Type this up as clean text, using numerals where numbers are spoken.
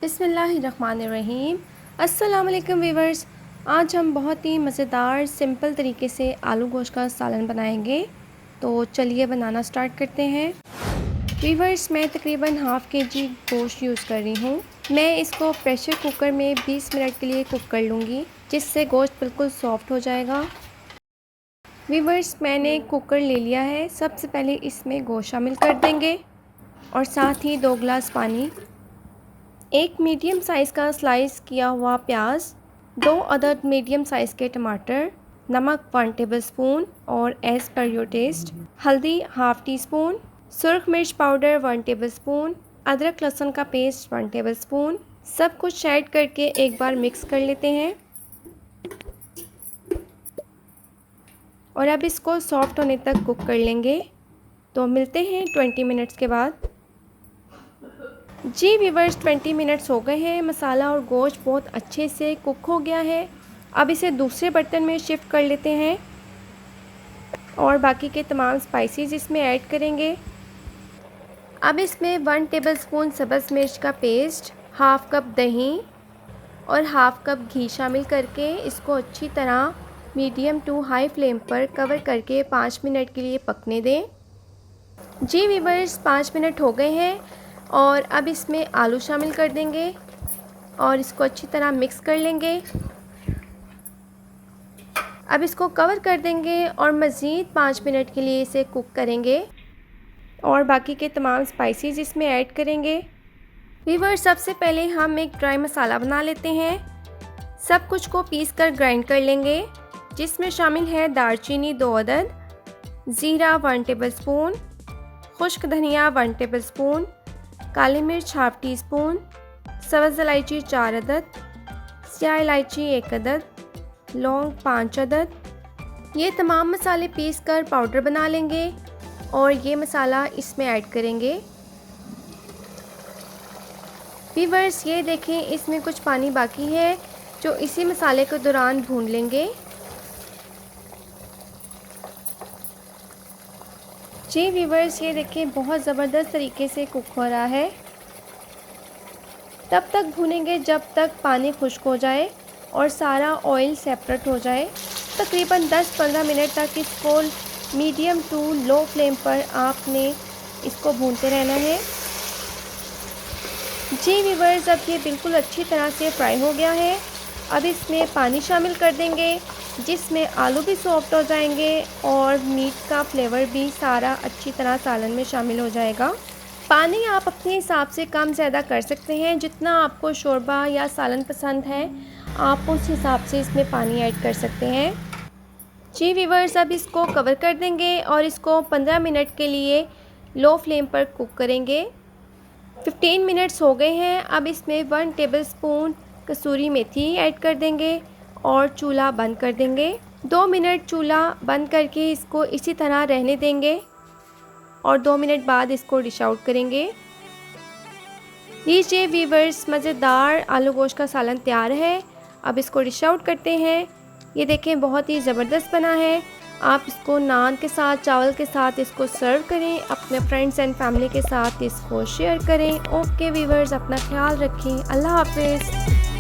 बिस्मिल्लाहिर्रहमानिर्रहीम। अस्सलाम वालेकुम वीवर्स। आज हम बहुत ही मज़ेदार सिंपल तरीके से आलू गोश्त का सालन बनाएंगे। तो चलिए बनाना स्टार्ट करते हैं। वीवर्स, मैं तकरीबन हाफ़ के-जी गोश्त यूज़ कर रही हूँ। मैं इसको प्रेशर कुकर में 20 मिनट के लिए कुक कर लूँगी, जिससे गोश्त बिल्कुल सॉफ्ट हो जाएगा। वीवर्स, मैंने कुकर ले लिया है। सबसे पहले इसमें गोश्त शामिल कर देंगे और साथ ही 2 गिलास पानी, एक मीडियम साइज़ का स्लाइस किया हुआ प्याज, 2 अदद मीडियम साइज़ के टमाटर, नमक 1 टेबलस्पून और एज़ पर योर टेस्ट, हल्दी हाफ़ टी स्पून, सुरख मिर्च पाउडर 1 टेबलस्पून, अदरक लहसुन का पेस्ट 1 टेबलस्पून। सब कुछ ऐड करके एक बार मिक्स कर लेते हैं और अब इसको सॉफ्ट होने तक कुक कर लेंगे। तो मिलते हैं 20 मिनट्स के बाद। जी वीवर्स, 20 मिनट्स हो गए हैं। मसाला और गोश्त बहुत अच्छे से कुक हो गया है। अब इसे दूसरे बर्तन में शिफ्ट कर लेते हैं और बाकी के तमाम स्पाइसेस इसमें ऐड करेंगे। अब इसमें 1 टेबलस्पून सब्ज़ मिर्च का पेस्ट, हाफ़ कप दही और हाफ़ कप घी शामिल करके इसको अच्छी तरह मीडियम टू हाई फ्लेम पर कवर करके 5 मिनट के लिए पकने दें। जी वीवर्स, 5 मिनट हो गए हैं और अब इसमें आलू शामिल कर देंगे और इसको अच्छी तरह मिक्स कर लेंगे। अब इसको कवर कर देंगे और मज़ीद 5 मिनट के लिए इसे कुक करेंगे और बाकी के तमाम स्पाइसेस इसमें ऐड करेंगे। वीवर्स, सबसे पहले हम एक ड्राई मसाला बना लेते हैं। सब कुछ को पीस कर ग्राइंड कर लेंगे, जिसमें शामिल है दालचीनी 2 अदद, ज़ीरा 1 टेबलस्पून, खुश्क धनिया 1 टेबलस्पून, काली मिर्च हाफ़ टी स्पून, सब्ज़ इलायची 4 अदद, स्याह इलायची 1 अदद, लौंग 5 अदद। ये तमाम मसाले पीस कर पाउडर बना लेंगे और ये मसाला इसमें ऐड करेंगे। वीवर्स, ये देखें, इसमें कुछ पानी बाकी है जो इसी मसाले के दौरान भून लेंगे। जी वीवर्स, ये देखें, बहुत ज़बरदस्त तरीके से कुक हो रहा है। तब तक भूनेंगे जब तक पानी खुश्क हो जाए और सारा ऑयल सेपरेट हो जाए। तकरीबन 10-15 मिनट तक इसको मीडियम टू लो फ्लेम पर आपने इसको भूनते रहना है। जी वीवर्स, अब ये बिल्कुल अच्छी तरह से फ्राई हो गया है। अब इसमें पानी शामिल कर देंगे, जिसमें आलू भी सॉफ्ट हो जाएंगे और मीट का फ्लेवर भी सारा अच्छी तरह सालन में शामिल हो जाएगा। पानी आप अपने हिसाब से कम ज़्यादा कर सकते हैं। जितना आपको शोरबा या सालन पसंद है, आप उस हिसाब से इसमें पानी ऐड कर सकते हैं। जी वीवर्स, अब इसको कवर कर देंगे और इसको 15 मिनट के लिए लो फ्लेम पर कुक करेंगे। 15 मिनट्स हो गए हैं। अब इसमें 1 टेबलस्पून कसूरी मेथी ऐड कर देंगे और चूल्हा बंद कर देंगे। 2 मिनट चूल्हा बंद करके इसको इसी तरह रहने देंगे और 2 मिनट बाद इसको डिश आउट करेंगे। लीजिए वीवर्स, मज़ेदार आलू गोश्त का सालन तैयार है। अब इसको डिश आउट करते हैं। ये देखें, बहुत ही ज़बरदस्त बना है। आप इसको नान के साथ, चावल के साथ इसको सर्व करें। अपने फ्रेंड्स एंड फैमिली के साथ इसको शेयर करें। ओके वीवर्स, अपना ख्याल रखें। अल्लाह हाफ़िज़।